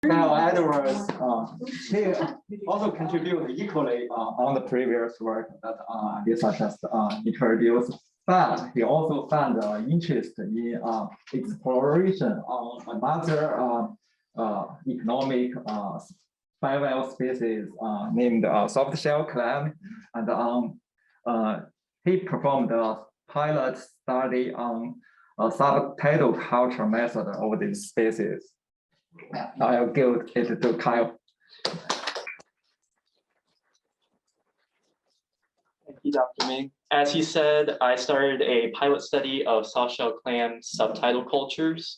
Kyle Edwards, he also contributed equally on the previous work that Lisa just introduced. But he also found interest in exploration on another economic bivalve species named Softshell Clam, and he performed a pilot study on a subtidal culture method of these species. I'll give it to Kyle. Thank you, Dr. Ming. As he said, I started a pilot study of softshell clam subtidal cultures.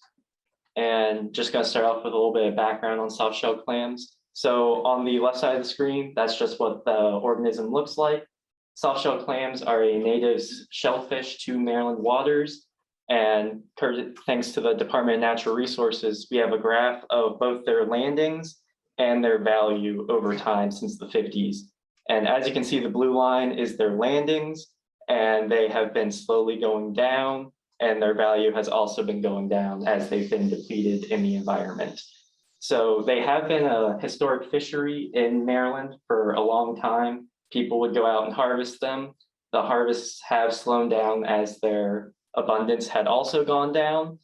And just going to start off with a little bit of background on softshell clams. So on the left side of the screen, that's just what the organism looks like. Softshell clams are a native shellfish to Maryland waters. And thanks to the Department of Natural Resources, we have a graph of both their landings and their value over time since the 50s. And as you can see, the blue line is their landings, and they have been slowly going down, and their value has also been going down as they've been depleted in the environment. So they have been a historic fishery in Maryland for a long time. People would go out and harvest them. The harvests have slowed down as their abundance had also gone down.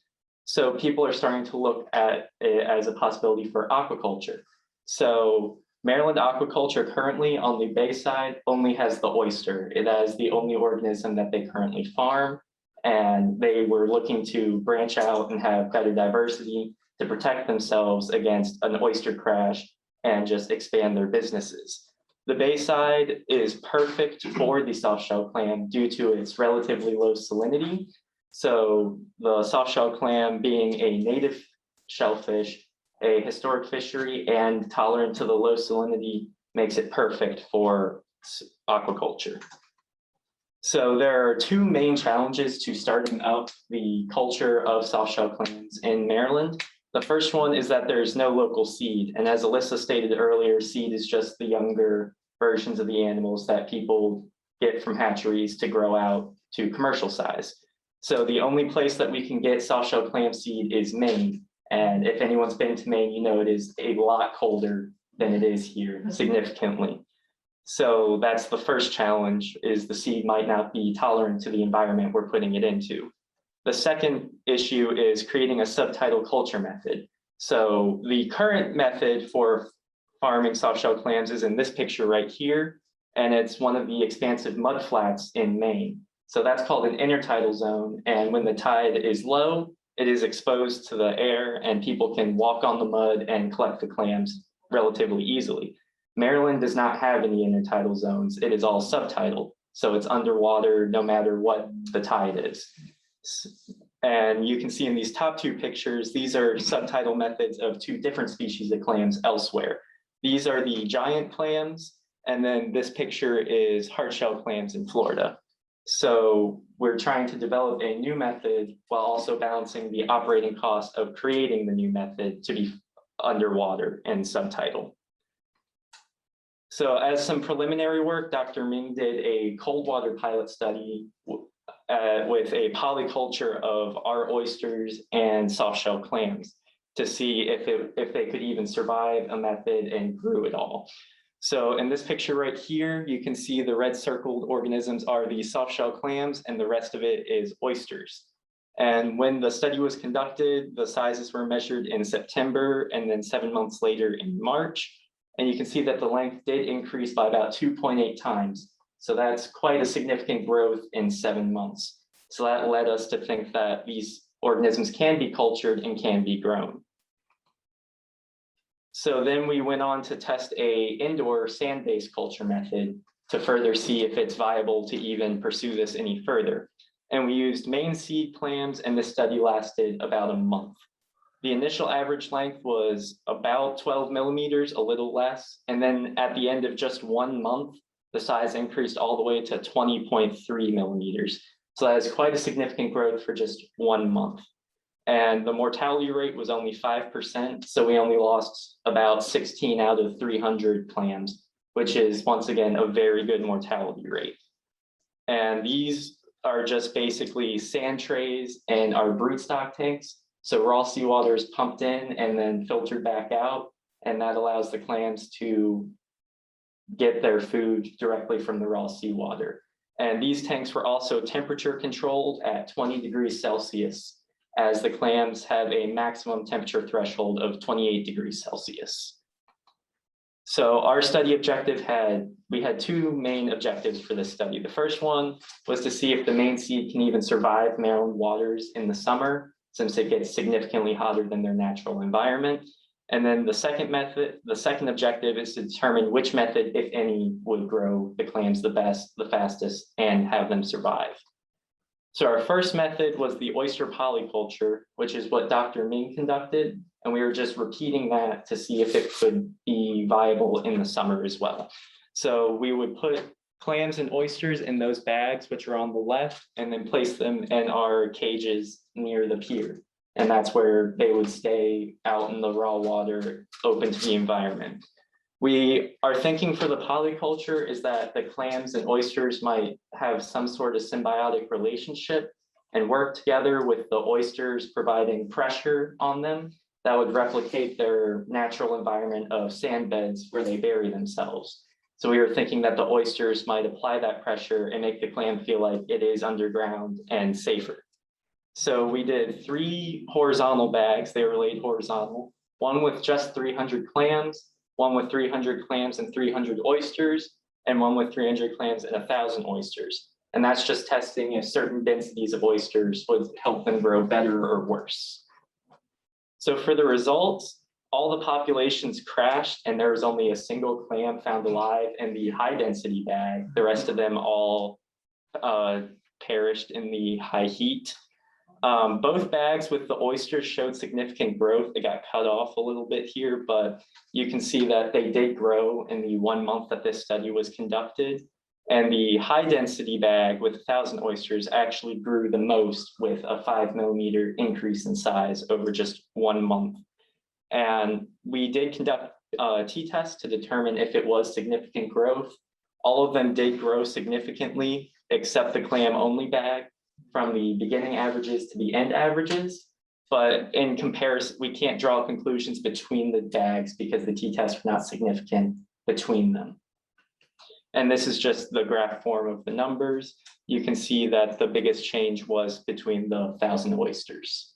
So people are starting to look at it as a possibility for aquaculture. So Maryland aquaculture currently on the bay side only has the oyster. It is the only organism that they currently farm. And they were looking to branch out and have better diversity to protect themselves against an oyster crash and just expand their businesses. The bay side is perfect for the softshell clam due to its relatively low salinity. So the softshell clam being a native shellfish, a historic fishery, and tolerant to the low salinity makes it perfect for aquaculture. So there are two main challenges to starting up the culture of softshell clams in Maryland. The first one is that there's no local seed. And as Alyssa stated earlier, seed is just the younger versions of the animals that people get from hatcheries to grow out to commercial size. So the only place that we can get softshell clam seed is Maine. And if anyone's been to Maine, you know it is a lot colder than it is here, significantly. So that's the first challenge, is the seed might not be tolerant to the environment we're putting it into. The second issue is creating a subtidal culture method. So the current method for farming softshell clams is in this picture right here, and it's one of the expansive mudflats in Maine. So that's called an intertidal zone, and when the tide is low, it is exposed to the air and people can walk on the mud and collect the clams relatively easily. Maryland does not have any intertidal zones. It is all subtidal. So it's underwater no matter what the tide is. And you can see in these top two pictures, these are subtidal methods of two different species of clams elsewhere. These are the giant clams, and then this picture is hardshell clams in Florida. So we're trying to develop a new method while also balancing the operating cost of creating the new method to be underwater and subtidal. So as some preliminary work, Dr. Ming did a cold water pilot study with a polyculture of our oysters and softshell clams to see if they could even survive a method and grew at all. So in this picture right here, you can see the red circled organisms are the softshell clams, and the rest of it is oysters. And when the study was conducted, the sizes were measured in September and then 7 months later in March. And you can see that the length did increase by about 2.8 times. So that's quite a significant growth in 7 months. So that led us to think that these organisms can be cultured and can be grown. So then we went on to test a indoor sand-based culture method to further see if it's viable to even pursue this any further. And we used Maine seed clams, and this study lasted about a month. The initial average length was about 12 millimeters, a little less. And then at the end of just 1 month, the size increased all the way to 20.3 millimeters. So that is quite a significant growth for just 1 month. And the mortality rate was only 5%. So we only lost about 16 out of 300 clams, which is once again a very good mortality rate. And these are just basically sand trays and our broodstock tanks. So raw seawater is pumped in and then filtered back out. and that allows the clams to get their food directly from the raw seawater. And these tanks were also temperature controlled at 20 degrees Celsius, as the clams have a maximum temperature threshold of 28 degrees Celsius. So our study objective we had two main objectives for this study. The first one was to see if the Maine seed can even survive Maryland waters in the summer, since it gets significantly hotter than their natural environment. And then the second objective is to determine which method, if any, would grow the clams the best, the fastest, and have them survive. So our first method was the oyster polyculture, which is what Dr. Ming conducted. And we were just repeating that to see if it could be viable in the summer as well. So we would put clams and oysters in those bags, which are on the left, and then place them in our cages near the pier. And that's where they would stay out in the raw water, open to the environment. Our thinking for the polyculture is that the clams and oysters might have some sort of symbiotic relationship and work together, with the oysters providing pressure on them that would replicate their natural environment of sand beds where they bury themselves. So we were thinking that the oysters might apply that pressure and make the clam feel like it is underground and safer. So we did 3 horizontal bags. They were laid horizontal, one with just 300 clams, one with 300 clams and 300 oysters, and one with 300 clams and 1,000 oysters. And that's just testing if certain densities of oysters would help them grow better or worse. So for the results, all the populations crashed and there was only a single clam found alive in the high density bag. The rest of them all perished in the high heat. Both bags with the oysters showed significant growth. They got cut off a little bit here, but you can see that they did grow in the 1 month that this study was conducted. And the high density bag with 1,000 oysters actually grew the most, with a 5 millimeter increase in size over just 1 month. And we did conduct a t-test to determine if it was significant growth. All of them did grow significantly, except the clam only bag, from the beginning averages to the end averages. But in comparison, we can't draw conclusions between the bags because the t-tests were not significant between them. And this is just the graph form of the numbers. You can see that the biggest change was between the 1,000 oysters.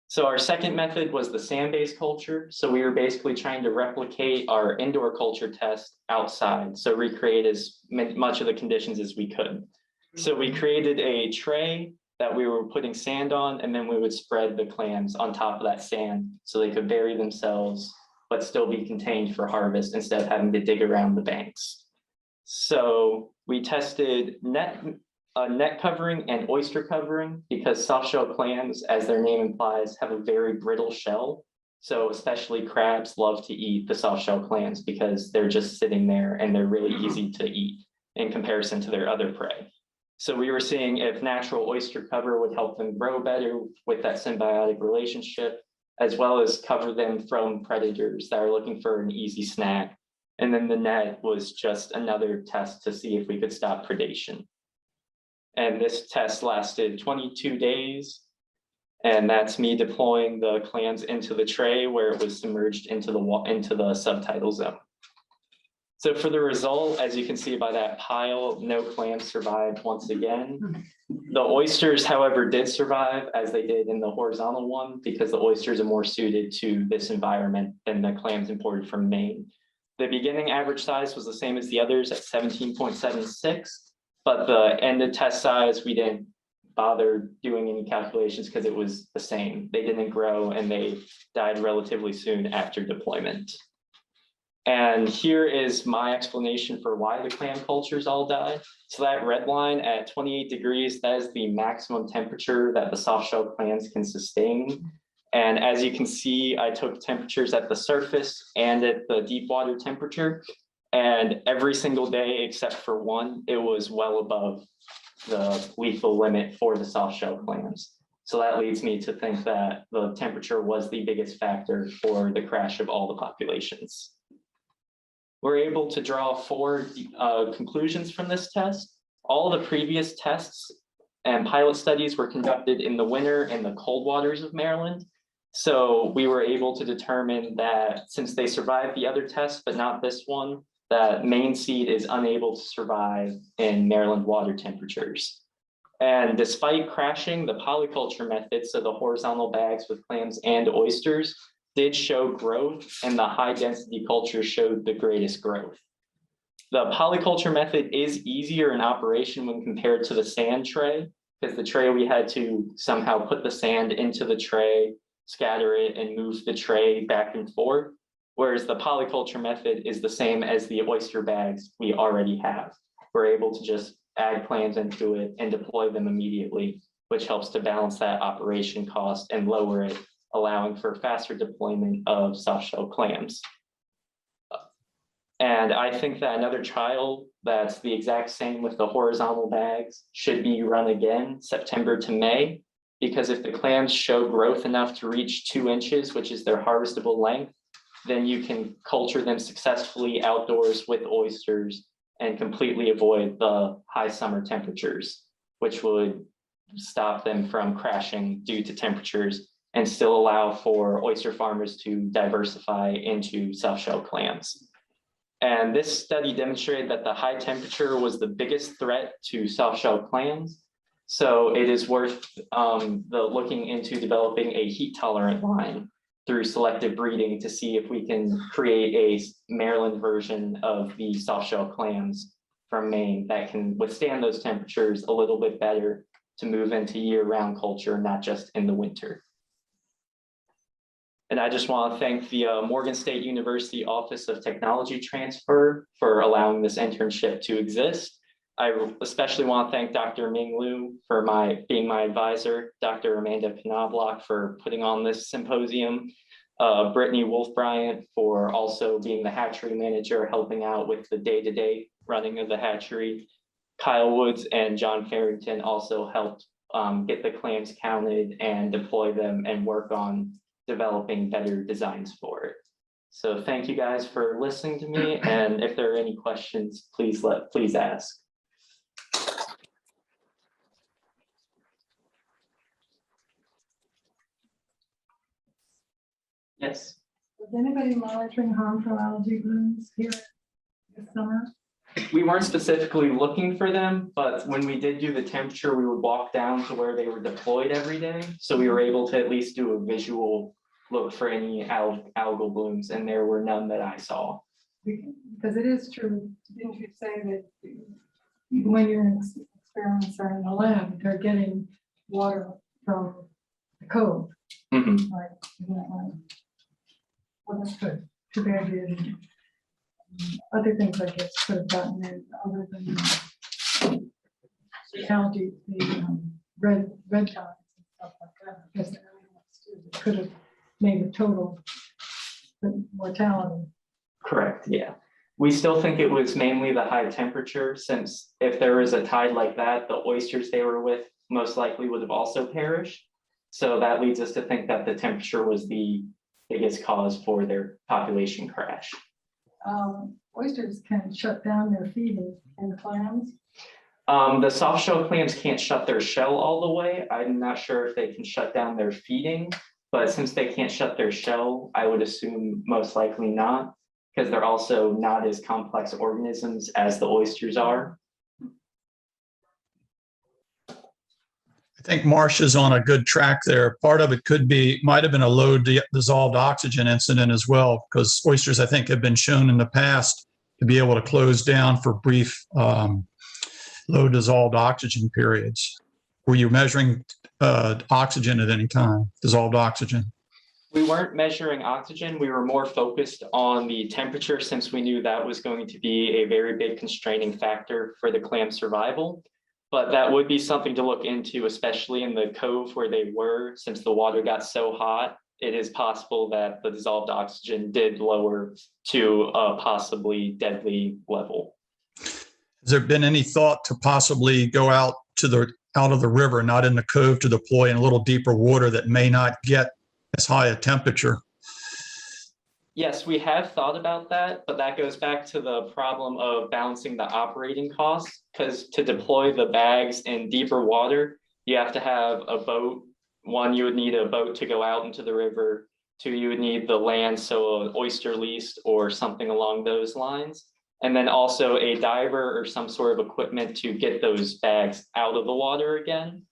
So our second method was the sand-based culture. So we were basically trying to replicate our indoor culture test outside. So recreate as much of the conditions as we could. So we created a tray that we were putting sand on, and then we would spread the clams on top of that sand so they could bury themselves, but still be contained for harvest instead of having to dig around the banks. So we tested net covering and oyster covering, because softshell clams, as their name implies, have a very brittle shell. So especially crabs love to eat the softshell clams because they're just sitting there and they're really easy to eat in comparison to their other prey. So we were seeing if natural oyster cover would help them grow better with that symbiotic relationship, as well as cover them from predators that are looking for an easy snack. And then the net was just another test to see if we could stop predation. And this test lasted 22 days. And that's me deploying the clams into the tray where it was submerged into the subtidal zone. So for the result, as you can see by that pile, no clams survived once again. The oysters, however, did survive, as they did in the horizontal one, because the oysters are more suited to this environment than the clams imported from Maine. The beginning average size was the same as the others at 17.76, but the end of test size, we didn't bother doing any calculations because it was the same. They didn't grow and they died relatively soon after deployment. And here is my explanation for why the clam cultures all died. So that red line at 28 degrees, that is the maximum temperature that the softshell clams can sustain. And as you can see, I took temperatures at the surface and at the deep water temperature. And every single day, except for one, it was well above the lethal limit for the softshell clams. So that leads me to think that the temperature was the biggest factor for the crash of all the populations. We're able to draw 4 conclusions from this test. All the previous tests and pilot studies were conducted in the winter in the cold waters of Maryland. So we were able to determine that since they survived the other tests, but not this one, that Maine seed is unable to survive in Maryland water temperatures. And despite crashing, the polyculture method, so the horizontal bags with clams and oysters, did show growth, and the high density culture showed the greatest growth. The polyculture method is easier in operation when compared to the sand tray, because the tray we had to somehow put the sand into the tray, scatter it, and move the tray back and forth. Whereas the polyculture method is the same as the oyster bags we already have. We're able to just add clams into it and deploy them immediately, which helps to balance that operation cost and lower it, allowing for faster deployment of softshell clams. And I think that another trial that's the exact same with the horizontal bags should be run again September to May, because if the clams show growth enough to reach 2 inches, which is their harvestable length, then you can culture them successfully outdoors with oysters and completely avoid the high summer temperatures, which would stop them from crashing due to temperatures and still allow for oyster farmers to diversify into softshell clams. And this study demonstrated that the high temperature was the biggest threat to softshell clams. So it is worth looking into developing a heat tolerant line through selective breeding to see if we can create a Maryland version of the softshell clams from Maine that can withstand those temperatures a little bit better to move into year-round culture, not just in the winter. And I just want to thank the Morgan State University Office of Technology Transfer for allowing this internship to exist. I especially want to thank Dr. Ming Liu for being my advisor, Dr. Amanda Knobloch for putting on this symposium, Brittany Wolf-Bryant for also being the hatchery manager, helping out with the day-to-day running of the hatchery. Kyle Woods and John Farrington also helped get the clams counted and deploy them and work on developing better designs for it. So thank you guys for listening to me. And if there are any questions, please ask. Yes. Was anybody monitoring harmful algae blooms here this summer? We weren't specifically looking for them, but when we did do the temperature, we would walk down to where they were deployed every day. So we were able to at least do a visual look for any algal blooms, and there were none that I saw. Because it is true, didn't you say that when your experiments are in the lab, they're getting water from the cove? Mm-hmm. Right, isn't that right? Well, that's good. Too bad you didn't. Other things I guess could have gotten in other than the algae, the red tides and stuff like that. I guess it could have made the total mortality. Correct, yeah. We still think it was mainly the high temperature, since if there was a tide like that, the oysters they were with most likely would have also perished. So that leads us to think that the temperature was the biggest cause for their population crash. Oysters can shut down their feeding, and clams. The softshell clams can't shut their shell all the way. I'm not sure if they can shut down their feeding, but since they can't shut their shell, I would assume most likely not, because they're also not as complex organisms as the oysters are. I think Marsh is on a good track there. Part of it might have been a low dissolved oxygen incident as well, because oysters, I think, have been shown in the past to be able to close down for brief low dissolved oxygen periods. Were you measuring oxygen at any time, dissolved oxygen? We weren't measuring oxygen. We were more focused on the temperature, since we knew that was going to be a very big constraining factor for the clam survival. But that would be something to look into, especially in the cove where they were, since the water got so hot. It is possible that the dissolved oxygen did lower to a possibly deadly level. Has there been any thought to possibly go out of the river, not in the cove, to deploy in a little deeper water that may not get as high a temperature? Yes, we have thought about that, but that goes back to the problem of balancing the operating costs, because to deploy the bags in deeper water, you have to have a boat one, you would need a boat to go out into the river. Two, you would need the land, so an oyster lease or something along those lines. And then also a diver or some sort of equipment to get those bags out of the water again.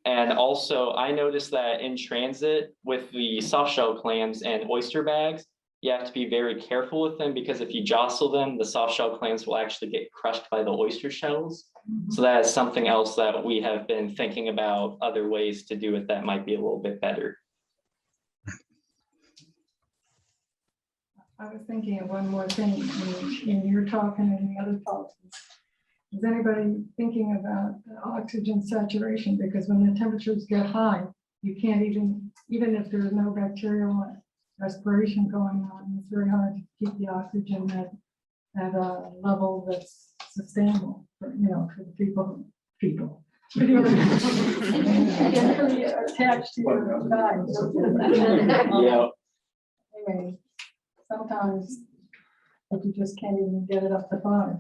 And also I noticed that in transit with the softshell clams and oyster bags, you have to be very careful with them because if you jostle them, the softshell clams will actually get crushed by the oyster shells. So that is something else that we have been thinking about, other ways to do it that might be a little bit better. I was thinking of one more thing in your talk and in the other talks. Is anybody thinking about oxygen saturation? Because when the temperatures get high, you can't even if there's no bacterial respiration going on, it's very hard to keep the oxygen at a level that's sustainable for, for the people. Attached to your bags. Yeah. Anyway, sometimes you just can't even get it up to 5.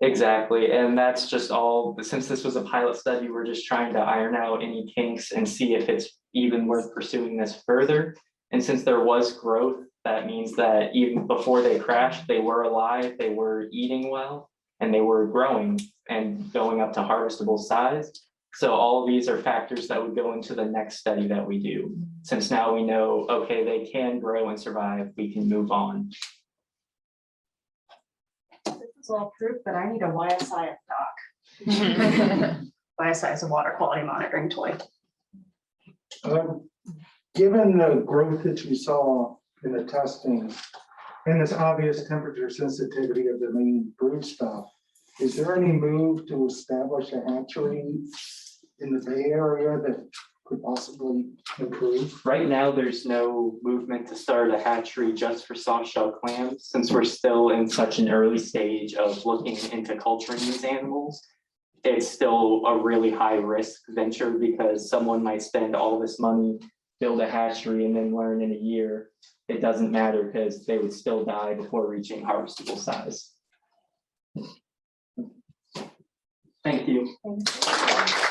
Exactly, and that's just all, since this was a pilot study, we're just trying to iron out any kinks and see if it's even worth pursuing this further. And since there was growth, that means that even before they crashed, they were alive, they were eating well, and they were growing and going up to harvestable size. So all of these are factors that would go into the next study that we do. Since now we know, okay, they can grow and survive, we can move on. This is all proof that I need a YSI doc. YSI is a water quality monitoring toy. Given the growth that you saw in the testing and this obvious temperature sensitivity of the main brood stuff, is there any move to establish a hatchery in the Bay Area that could possibly improve? Right now, there's no movement to start a hatchery just for softshell clams, since we're still in such an early stage of looking into culturing these animals. It's still a really high risk venture because someone might spend all this money, build a hatchery, and then learn in a year it doesn't matter because they would still die before reaching harvestable size. Thank you. Thank you.